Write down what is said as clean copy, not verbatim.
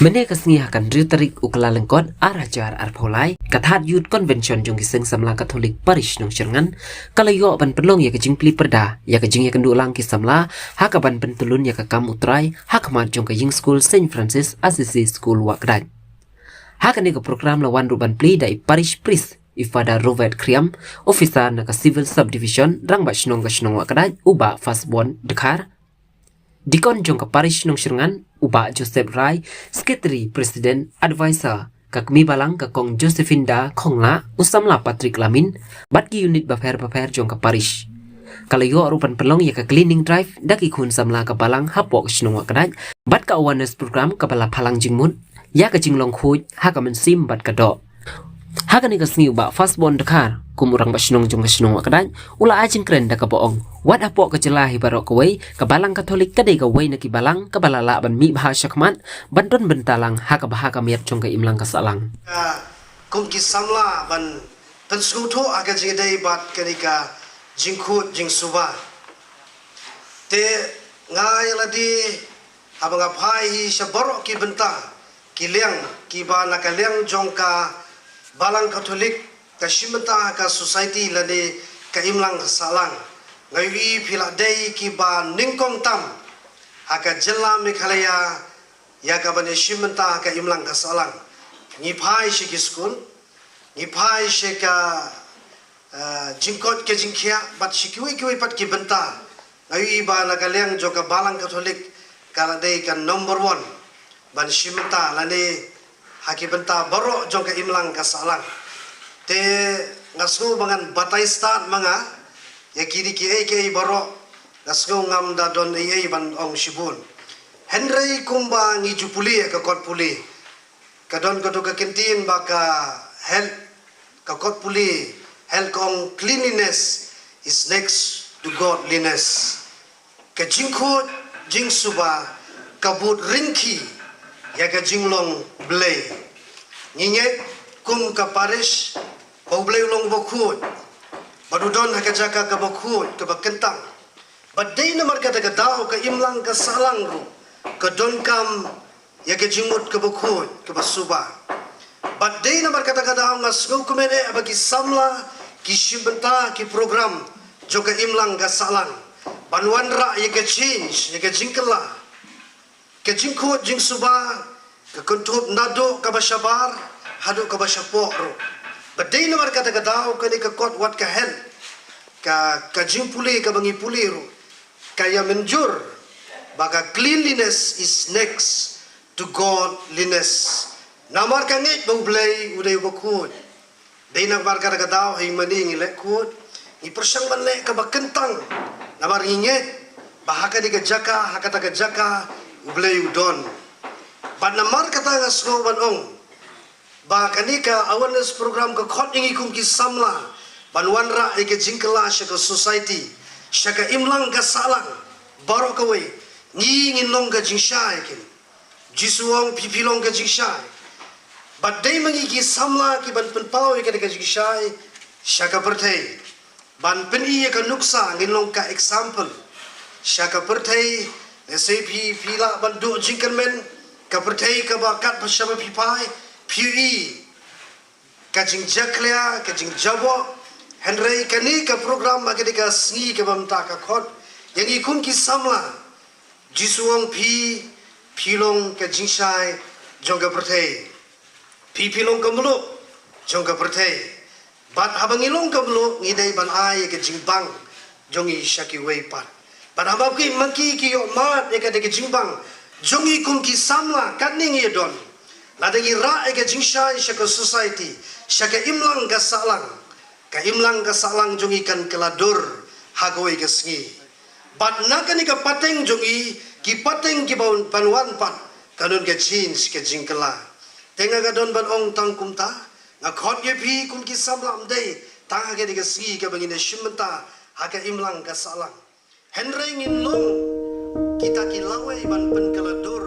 Mereka akan ritarik ukla lengkot arajar arpolai kathat youth convention jong kiseng samla katolik parish nong Serngan kalau yo ban pelong ya kejing pli perda ya kejing ya kendulang kisamla hakaban pentulun ya kakam utrai hakmat jong kejing school Saint Francis Assisi School Wakdaj hakan ke program lawan ruban pli dai parish priest Ifada Robert Kriam officer na ka civil subdivision rang basnong kasnong Wakdaj uba fasbon dekar Dikon jong ka parish nong Serngan uba Joseph Rai, Secretary President Advisor kakmi balang kakong Josephinda Kongla usamla Patrick Lamin batki unit bafer jong ka parish. Kalau yo rupan pelong ya ka cleaning drive daki kun samla ka balang hapok snong Wakdaj bat ka awareness program ka bala palang jingmut ya ka jinglong khuj ha ka mensim bat ka do. Hakan ni kasni uba fast bond dekar kumurang basnong jong kasnong Wakdaj ula ajing kren da ka boong wat apok ka jelahi barok kawai ka balang katolik kadai ka wai na ki balang ka balala ban mi bahasa kmat banton bentalang ha ka bahaka miat jong ka imlang ka salang kum ki samla ban penskuto aga jingdai bat kanika jingkhut jing suba te ngai ladi abang apai saborok ki benta ki liang ki ba na ka liang jong ka balang katolik ka shimenta ka society lade ka imlang salang ngawi phila dei ki ba ningkong tam aka jella mekhalaya ya ka bane shimenta ka imlang ka salang ni phai shi ki school ni phai she ka jingkot ke jingkhia bat shikiwi kiwi pat ki benta ngawi ba na ka leng jo ka balang katolik kala dei ka number 1 ban shimenta lane haki benta baro jong ka imlang ka salang te ngasu bangan batai start manga ya kiri ki ke baro ngasu ngam da don ban ong shibun henry kumba ngiju puli ka kot puli ka don ko ka kentin ba ka health ka kot puli health kong cleanliness is next to godliness ka jingkhut jingsuba kabut rinki ya ka jinglong blay nyinyet kum ka parish ko blay long bokut badudon ka jaka ka bokut ka bakentang badai na marka ka daw ka imlang ka salang ru ka don kam ya ka jingmut ka bokut ka basuba badai na marka ka daw ngas go kumene abagi samla ki shibenta ki program jo ka imlang ka salang banwanra ya ka change ya ka jingkala ke jingkut jing suba ke kontup nado ka basyabar hadu ka basyapok ro badai na marka ka daw ka ni ka kot wat ka hel ka jing puli ka bangi puli ro kaya menjur baka cleanliness is next to godliness namar ka ngit bau blay uday bakut dai na marka ka daw ay maning lekut i persang ban le ka bakentang namar ngit bahaka di ka jaka hakata ka jaka ublay udon panamar kata ngasgo banong ba kanika awareness program ka khot ingi kum ki samla banwanra ike jingkala shaka society shaka imlang ka salang baro ka we ni nginong ka jingsha kin jisuang pipilong ka jingsha but dai mangi ki samla ki ban penpau ike ka jingsha shaka perthai ban peni ka nuksa nginong ka example shaka perthai SAP pila bandu jingkan men ka pertai ka bakat bersama pipai PUE ka jing jaklia ka jing jabo Henry kani ka program bagi ka sngi ka bamta ka khot yang ikun ki samla jisuang pilong ka jing shai jong ka pertai pilong ka muluk jong ka pertai bat habangilong ka muluk ngidai ban ai ka jing bang jongi shaki wei pat Padahal ki maki ki yo mat eka de jingbang jongi kum ki samla kaning ye don la de ra eka jingsha shaka society shaka imlang ka salang jongi kan keladur hagoi ka sngi bat nakani ka pateng jongi ki pateng ki baun panwan pat kanun ka change ka jingkala tenga ga don ban ong tang kumta na khot ye phi kum ki samla amdei tang ga de ka sngi ka bangine shimta haga imlang ka salang Henry ngin long kita kilawai ban pen keladur